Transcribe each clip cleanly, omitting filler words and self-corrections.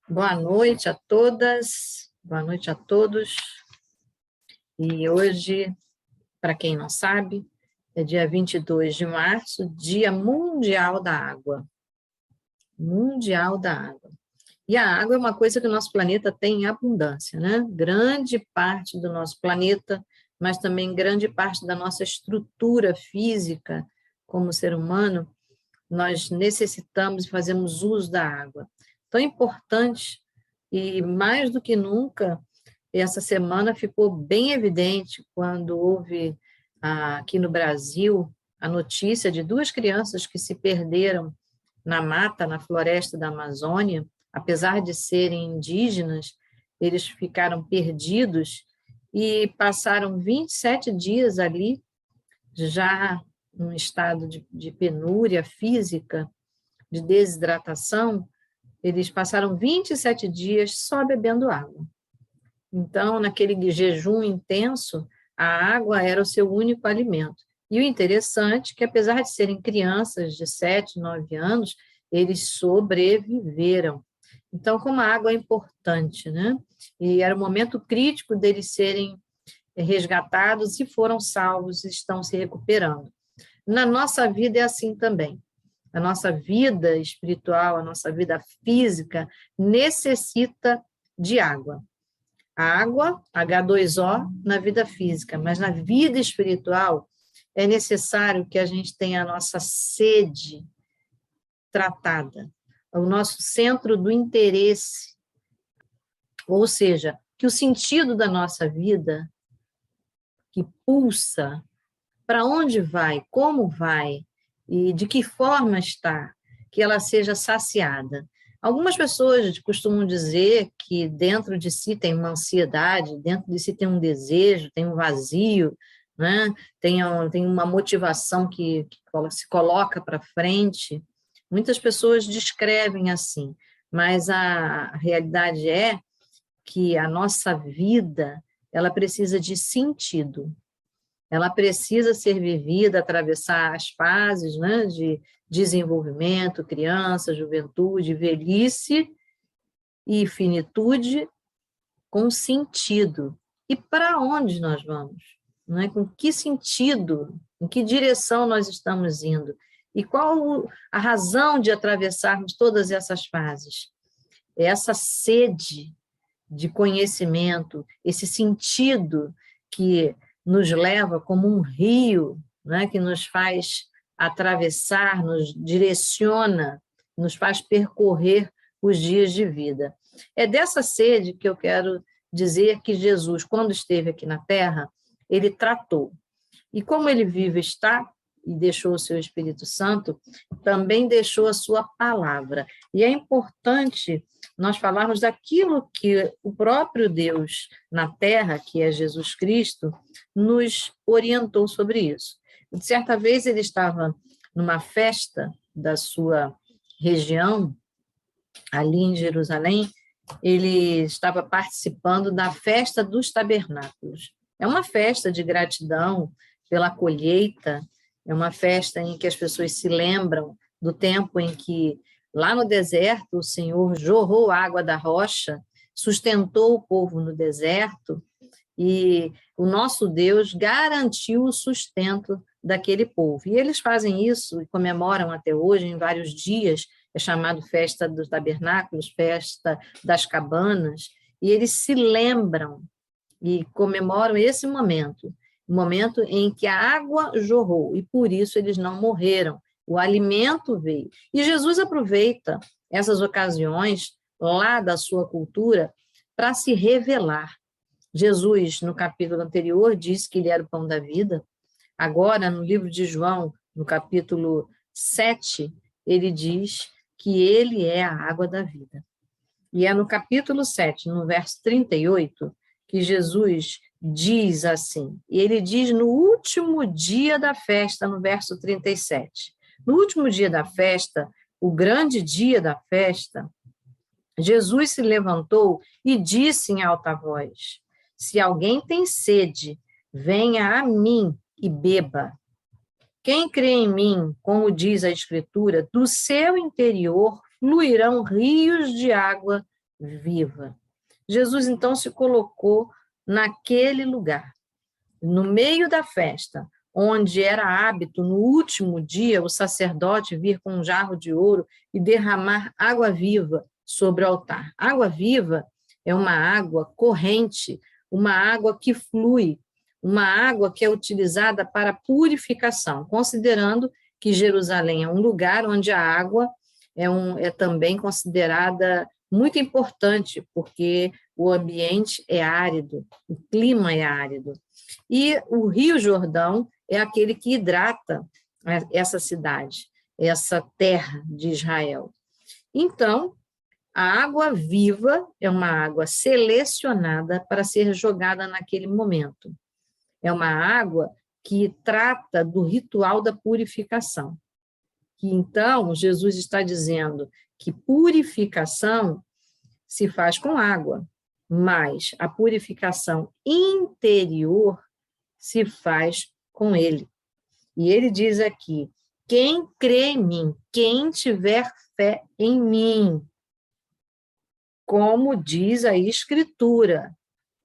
Boa noite a todas, boa noite a todos. E hoje, para quem não sabe, é dia 22 de março, Dia Mundial da Água. Mundial da Água. E a água é uma coisa que o nosso planeta tem em abundância, né? Grande parte do nosso planeta, mas também grande parte da nossa estrutura física como ser humano, nós necessitamos e fazemos uso da água. Então é importante, e mais do que nunca, essa semana ficou bem evidente quando houve aqui no Brasil a notícia de duas crianças que se perderam na mata, na floresta da Amazônia. Apesar de serem indígenas, eles ficaram perdidos e passaram 27 dias ali, já num estado de penúria física, de desidratação. Eles passaram 27 dias só bebendo água. Então, naquele jejum intenso, a água era o seu único alimento. E o interessante é que, apesar de serem crianças de 7, 9 anos, eles sobreviveram. Então, como a água é importante, né? E era o momento crítico deles serem resgatados e foram salvos e estão se recuperando. Na nossa vida é assim também. A nossa vida espiritual, a nossa vida física necessita de água. A água, H2O, na vida física, mas na vida espiritual é necessário que a gente tenha a nossa sede tratada, o nosso centro do interesse, ou seja, que o sentido da nossa vida, que pulsa, para onde vai, como vai e de que forma está, que ela seja saciada. Algumas pessoas costumam dizer que dentro de si tem uma ansiedade, dentro de si tem um desejo, tem um vazio, né? Tem uma motivação que se coloca para frente. Muitas pessoas descrevem assim, mas a realidade é que a nossa vida ela precisa de sentido. Ela precisa ser vivida, atravessar as fases, né, de desenvolvimento, criança, juventude, velhice e finitude, com sentido. E para onde nós vamos? Né? Com que sentido? Em que direção nós estamos indo? E qual a razão de atravessarmos todas essas fases? Essa sede de conhecimento, esse sentido que nos leva como um rio, né, que nos faz atravessar, nos direciona, nos faz percorrer os dias de vida. É dessa sede que eu quero dizer que Jesus, quando esteve aqui na Terra, ele tratou. E como ele vive está, e deixou o seu Espírito Santo, também deixou a sua palavra. E é importante nós falarmos daquilo que o próprio Deus na Terra, que é Jesus Cristo, nos orientou sobre isso. De certa vez ele estava numa festa da sua região, ali em Jerusalém, ele estava participando da festa dos tabernáculos. É uma festa de gratidão pela colheita, é uma festa em que as pessoas se lembram do tempo em que, lá no deserto, o Senhor jorrou água da rocha, sustentou o povo no deserto, e o nosso Deus garantiu o sustento daquele povo. E eles fazem isso e comemoram até hoje, em vários dias, é chamado Festa dos Tabernáculos, Festa das Cabanas, e eles se lembram e comemoram esse momento, o momento em que a água jorrou, e por isso eles não morreram, o alimento veio. E Jesus aproveita essas ocasiões lá da sua cultura para se revelar. Jesus, no capítulo anterior, disse que ele era o pão da vida. Agora, no livro de João, no capítulo 7, ele diz que ele é a água da vida. E é no capítulo 7, no verso 38, que Jesus diz assim, e ele diz no último dia da festa, no verso 37. No último dia da festa, o grande dia da festa, Jesus se levantou e disse em alta voz: se alguém tem sede, venha a mim e beba. Quem crê em mim, como diz a Escritura, do seu interior fluirão rios de água viva. Jesus, então, se colocou naquele lugar, no meio da festa, onde era hábito, no último dia, o sacerdote vir com um jarro de ouro e derramar água viva sobre o altar. Água viva é uma água corrente, uma água que flui, uma água que é utilizada para purificação, considerando que Jerusalém é um lugar onde a água é também considerada muito importante, porque o ambiente é árido, o clima é árido. E o Rio Jordão é aquele que hidrata essa cidade, essa terra de Israel. Então, a água viva é uma água selecionada para ser jogada naquele momento. É uma água que trata do ritual da purificação. Que então, Jesus está dizendo que purificação se faz com água, mas a purificação interior se faz com ele. E ele diz aqui, quem crê em mim, quem tiver fé em mim, como diz a Escritura.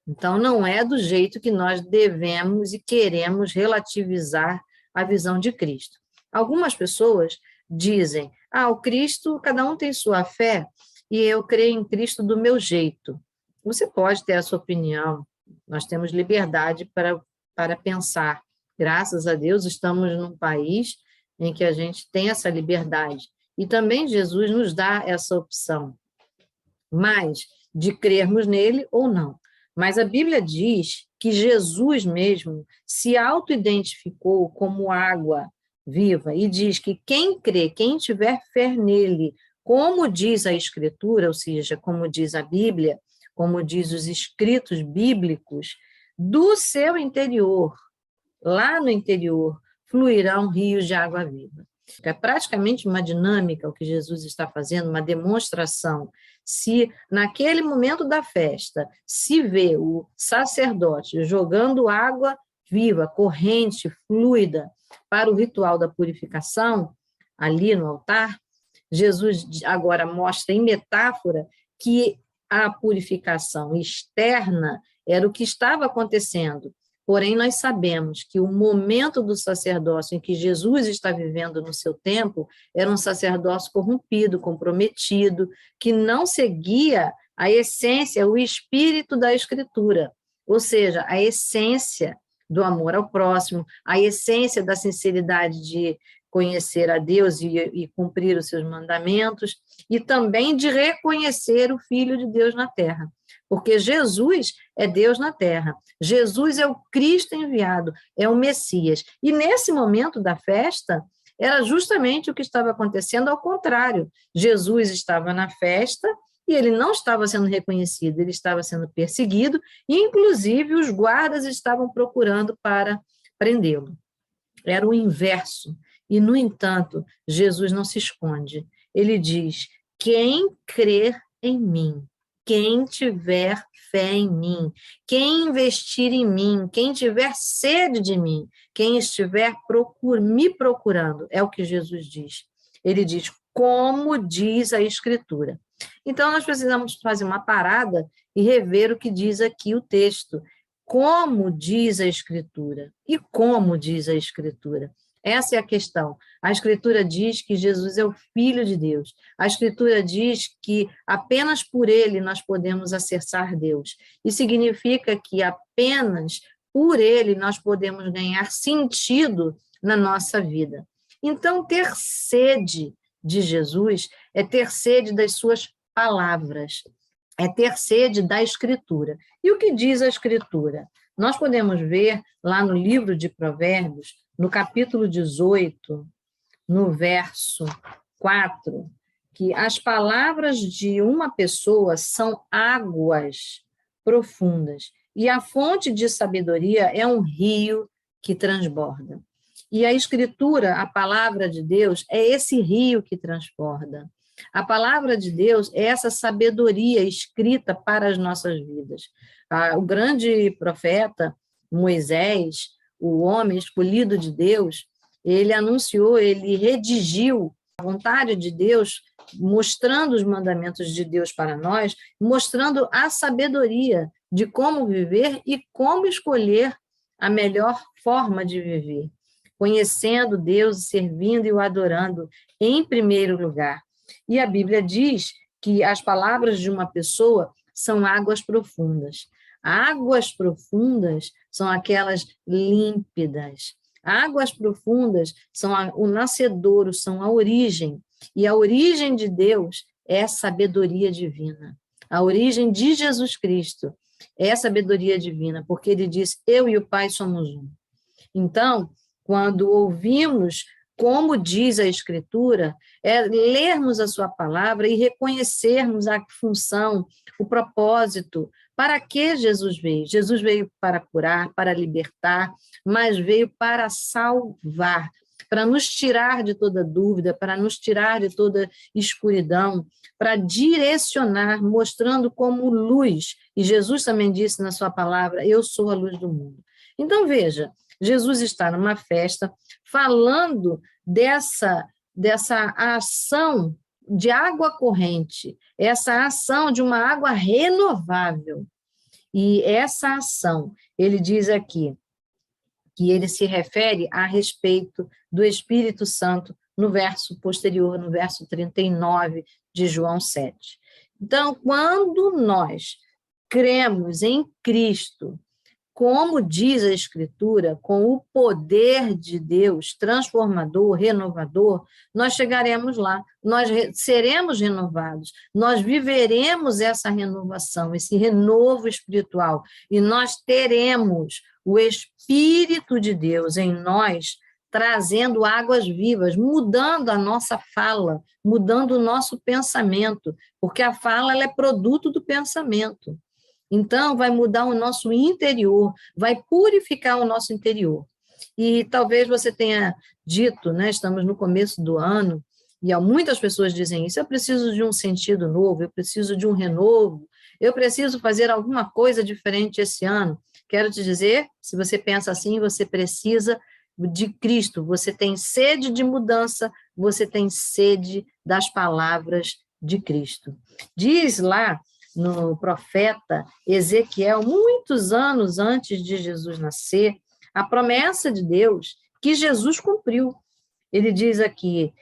Então, não é do jeito que nós devemos e queremos relativizar a visão de Cristo. Algumas pessoas dizem, o Cristo, cada um tem sua fé, e eu creio em Cristo do meu jeito. Você pode ter a sua opinião, nós temos liberdade para pensar. Graças a Deus, estamos num país em que a gente tem essa liberdade. E também Jesus nos dá essa opção, mas de crermos nele ou não. Mas a Bíblia diz que Jesus mesmo se auto-identificou como água viva e diz que quem crê, quem tiver fé nele, como diz a Escritura, ou seja, como diz a Bíblia, como diz os escritos bíblicos, do seu interior, lá no interior, fluirão rios de água viva. É praticamente uma dinâmica o que Jesus está fazendo, uma demonstração. Se naquele momento da festa se vê o sacerdote jogando água viva, corrente, fluida, para o ritual da purificação, ali no altar, Jesus agora mostra em metáfora que a purificação externa era o que estava acontecendo. Porém, nós sabemos que o momento do sacerdócio em que Jesus está vivendo no seu tempo era um sacerdócio corrompido, comprometido, que não seguia a essência, o espírito da Escritura, ou seja, a essência do amor ao próximo, a essência da sinceridade de conhecer a Deus e cumprir os seus mandamentos, e também de reconhecer o Filho de Deus na terra. Porque Jesus é Deus na terra. Jesus é o Cristo enviado, é o Messias. E nesse momento da festa, era justamente o que estava acontecendo ao contrário. Jesus estava na festa e ele não estava sendo reconhecido, ele estava sendo perseguido, e inclusive os guardas estavam procurando para prendê-lo. Era o inverso. E, no entanto, Jesus não se esconde. Ele diz, quem crer em mim, quem tiver fé em mim, quem investir em mim, quem tiver sede de mim, quem estiver me procurando, é o que Jesus diz. Ele diz, como diz a Escritura. Então, nós precisamos fazer uma parada e rever o que diz aqui o texto. Como diz a Escritura? E como diz a Escritura? Essa é a questão. A Escritura diz que Jesus é o Filho de Deus. A Escritura diz que apenas por ele nós podemos acessar Deus. Isso significa que apenas por ele nós podemos ganhar sentido na nossa vida. Então, ter sede de Jesus é ter sede das suas palavras, é ter sede da Escritura. E o que diz a Escritura? Nós podemos ver lá no livro de Provérbios, no capítulo 18, no verso 4, que as palavras de uma pessoa são águas profundas, e a fonte de sabedoria é um rio que transborda. E a Escritura, a palavra de Deus, é esse rio que transborda. A palavra de Deus é essa sabedoria escrita para as nossas vidas. O grande profeta Moisés, o homem escolhido de Deus, ele anunciou, ele redigiu a vontade de Deus mostrando os mandamentos de Deus para nós, mostrando a sabedoria de como viver e como escolher a melhor forma de viver, conhecendo Deus, servindo e o adorando em primeiro lugar. E a Bíblia diz que as palavras de uma pessoa são águas profundas. Águas profundas são aquelas límpidas. Águas profundas são o nascedouro, são a origem. E a origem de Deus é sabedoria divina. A origem de Jesus Cristo é sabedoria divina, porque ele diz, eu e o Pai somos um. Então, quando ouvimos como diz a Escritura, é lermos a sua palavra e reconhecermos a função, o propósito, para que Jesus veio. Jesus veio para curar, para libertar, mas veio para salvar, para nos tirar de toda dúvida, para nos tirar de toda escuridão, para direcionar, mostrando como luz. E Jesus também disse na sua palavra, eu sou a luz do mundo. Então, veja, Jesus está numa festa falando dessa ação de água corrente, essa ação de uma água renovável. E essa ação, ele diz aqui, que ele se refere a respeito do Espírito Santo no verso posterior, no verso 39 de João 7. Então, quando nós cremos em Cristo, como diz a Escritura, com o poder de Deus transformador, renovador, nós chegaremos lá, nós seremos renovados, nós viveremos essa renovação, esse renovo espiritual, e nós teremos o Espírito de Deus em nós, trazendo águas vivas, mudando a nossa fala, mudando o nosso pensamento, porque a fala ela é produto do pensamento. Então, vai mudar o nosso interior, vai purificar o nosso interior. E talvez você tenha dito, né, estamos no começo do ano, e muitas pessoas dizem isso, eu preciso de um sentido novo, eu preciso de um renovo, eu preciso fazer alguma coisa diferente esse ano. Quero te dizer, se você pensa assim, você precisa de Cristo, você tem sede de mudança, você tem sede das palavras de Cristo. Diz lá, no profeta Ezequiel, muitos anos antes de Jesus nascer, a promessa de Deus que Jesus cumpriu. Ele diz aqui,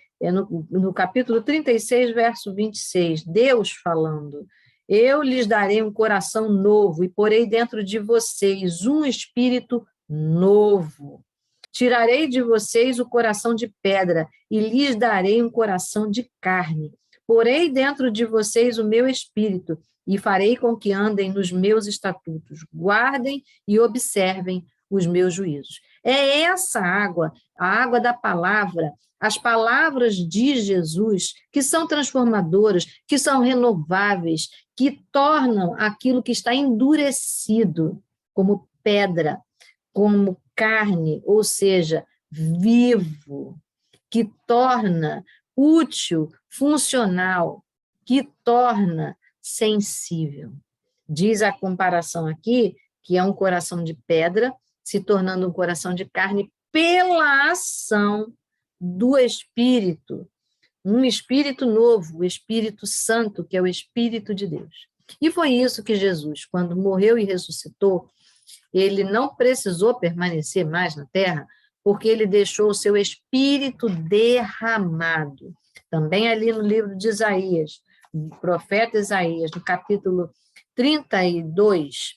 no capítulo 36, verso 26, Deus falando, eu lhes darei um coração novo e porei dentro de vocês um espírito novo. Tirarei de vocês o coração de pedra e lhes darei um coração de carne. Porei dentro de vocês o meu espírito e farei com que andem nos meus estatutos, guardem e observem os meus juízos. É essa água, a água da palavra, as palavras de Jesus, que são transformadoras, que são renováveis, que tornam aquilo que está endurecido como pedra, como carne, ou seja, vivo, que torna útil, funcional, que torna sensível. Diz a comparação aqui que é um coração de pedra se tornando um coração de carne pela ação do Espírito, um Espírito novo, o Espírito Santo, que é o Espírito de Deus. E foi isso que Jesus, quando morreu e ressuscitou, ele não precisou permanecer mais na terra, porque ele deixou o seu Espírito derramado. Também ali no livro de Isaías, o profeta Isaías, no capítulo 32,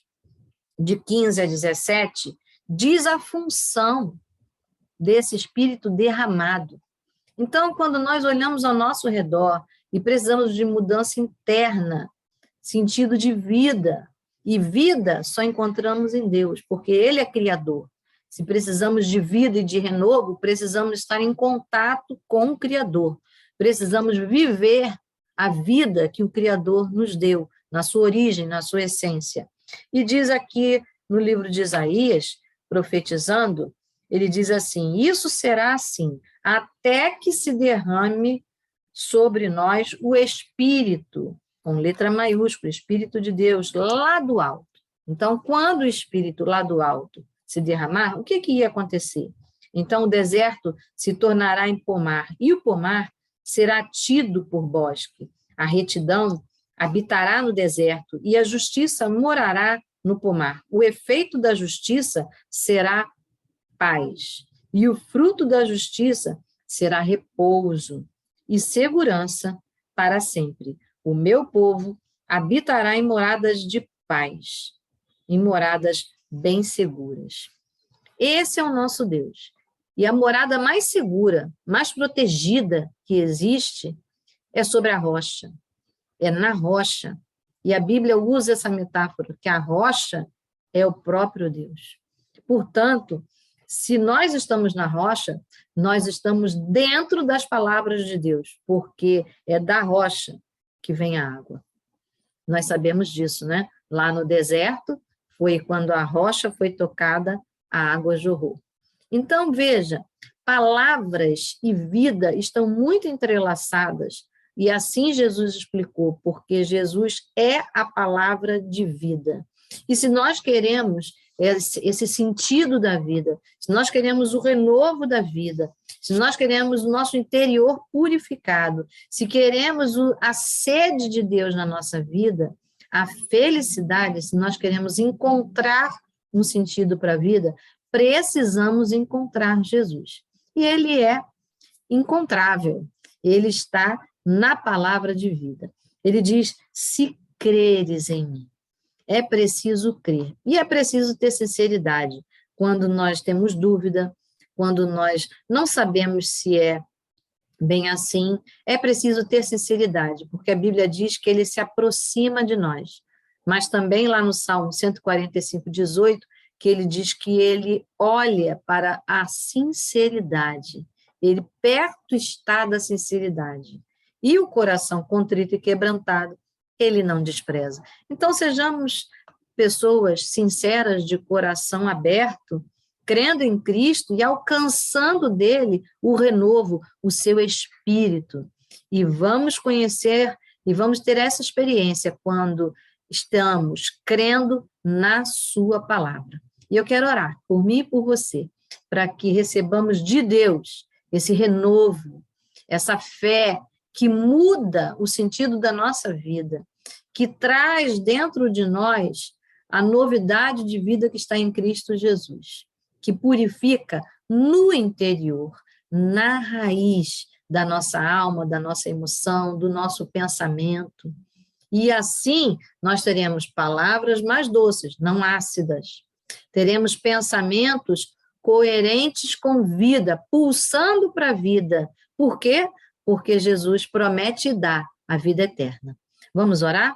de 15 a 17, diz a função desse Espírito derramado. Então, quando nós olhamos ao nosso redor e precisamos de mudança interna, sentido de vida, e vida só encontramos em Deus, porque Ele é Criador. Se precisamos de vida e de renovo, precisamos estar em contato com o Criador. Precisamos viver a vida que o Criador nos deu, na sua origem, na sua essência. E diz aqui no livro de Isaías, profetizando, ele diz assim, isso será assim, até que se derrame sobre nós o Espírito, com letra maiúscula, Espírito de Deus, lá do alto. Então, quando o Espírito lá do alto se derramar, o que ia acontecer? Então, o deserto se tornará em pomar, e o pomar será tido por bosque. A retidão habitará no deserto e a justiça morará no pomar. O efeito da justiça será paz, e o fruto da justiça será repouso e segurança para sempre. O meu povo habitará em moradas de paz, em moradas bem seguras. Esse é o nosso Deus. E a morada mais segura, mais protegida que existe é sobre a rocha. É na rocha. E a Bíblia usa essa metáfora, que a rocha é o próprio Deus. Portanto, se nós estamos na rocha, nós estamos dentro das palavras de Deus, porque é da rocha que vem a água. Nós sabemos disso, né? Lá no deserto, foi quando a rocha foi tocada, a água jorrou. Então, veja, palavras e vida estão muito entrelaçadas, e assim Jesus explicou, porque Jesus é a palavra de vida. E se nós queremos esse sentido da vida, se nós queremos o renovo da vida, se nós queremos o nosso interior purificado, se queremos a sede de Deus na nossa vida, a felicidade, se nós queremos encontrar um sentido para a vida, precisamos encontrar Jesus. E ele é encontrável, ele está na palavra de vida. Ele diz, se creres em mim. É preciso crer. E é preciso ter sinceridade. Quando nós temos dúvida, quando nós não sabemos se é bem assim, é preciso ter sinceridade, porque a Bíblia diz que ele se aproxima de nós. Mas também lá no Salmo 145, 18, que ele diz que ele olha para a sinceridade. Ele perto está da sinceridade. E o coração contrito e quebrantado, ele não despreza. Então, sejamos pessoas sinceras, de coração aberto, crendo em Cristo e alcançando dele o renovo, o seu espírito. E vamos conhecer e vamos ter essa experiência quando estamos crendo na sua palavra. E eu quero orar por mim e por você, para que recebamos de Deus esse renovo, essa fé que muda o sentido da nossa vida, que traz dentro de nós a novidade de vida que está em Cristo Jesus, que purifica no interior, na raiz da nossa alma, da nossa emoção, do nosso pensamento. E assim nós teremos palavras mais doces, não ácidas. Teremos pensamentos coerentes com vida, pulsando para a vida. Por quê? Porque Jesus promete dar a vida eterna. Vamos orar?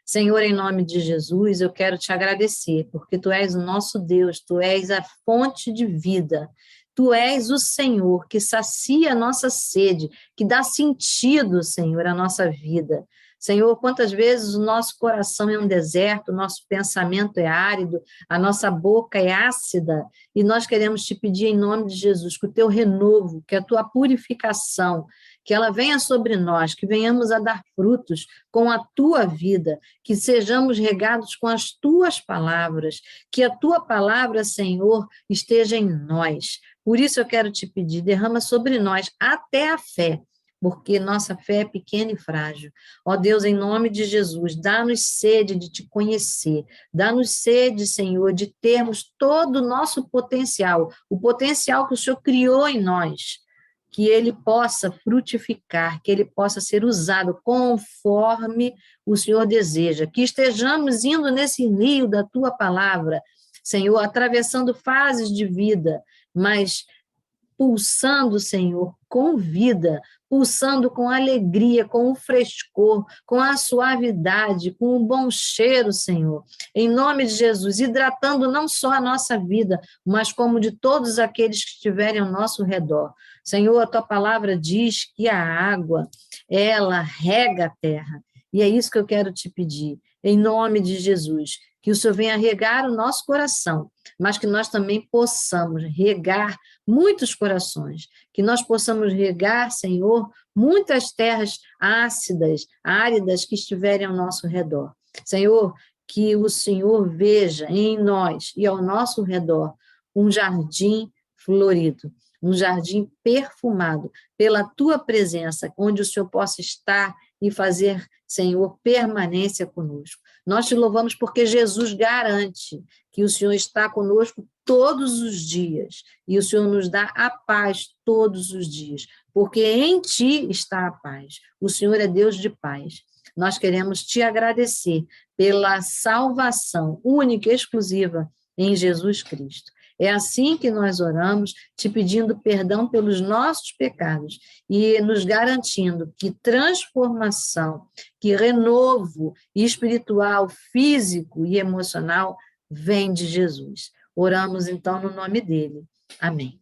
Senhor, em nome de Jesus, eu quero te agradecer, porque Tu és o nosso Deus, Tu és a fonte de vida, Tu és o Senhor que sacia a nossa sede, que dá sentido, Senhor, à nossa vida. Senhor, quantas vezes o nosso coração é um deserto, o nosso pensamento é árido, a nossa boca é ácida, e nós queremos te pedir em nome de Jesus que o teu renovo, que a tua purificação, que ela venha sobre nós, que venhamos a dar frutos com a tua vida, que sejamos regados com as tuas palavras, que a tua palavra, Senhor, esteja em nós. Por isso eu quero te pedir, derrama sobre nós até a fé, porque nossa fé é pequena e frágil. Ó Deus, em nome de Jesus, dá-nos sede de te conhecer, dá-nos sede, Senhor, de termos todo o nosso potencial, o potencial que o Senhor criou em nós, que ele possa frutificar, que ele possa ser usado conforme o Senhor deseja, que estejamos indo nesse rio da tua palavra, Senhor, atravessando fases de vida, mas pulsando, Senhor, com vida, pulsando com alegria, com o frescor, com a suavidade, com o bom cheiro, Senhor, em nome de Jesus, hidratando não só a nossa vida, mas como de todos aqueles que estiverem ao nosso redor. Senhor, a tua palavra diz que a água, ela rega a terra, e é isso que eu quero te pedir, em nome de Jesus, que o Senhor venha regar o nosso coração, mas que nós também possamos regar muitos corações, que nós possamos regar, Senhor, muitas terras ácidas, áridas que estiverem ao nosso redor. Senhor, que o Senhor veja em nós e ao nosso redor um jardim florido, um jardim perfumado pela tua presença, onde o Senhor possa estar e fazer, Senhor, permanência conosco. Nós te louvamos porque Jesus garante que o Senhor está conosco todos os dias e o Senhor nos dá a paz todos os dias, porque em ti está a paz. O Senhor é Deus de paz. Nós queremos te agradecer pela salvação única e exclusiva em Jesus Cristo. É assim que nós oramos, te pedindo perdão pelos nossos pecados e nos garantindo que transformação, que renovo espiritual, físico e emocional vem de Jesus. Oramos então no nome dele. Amém.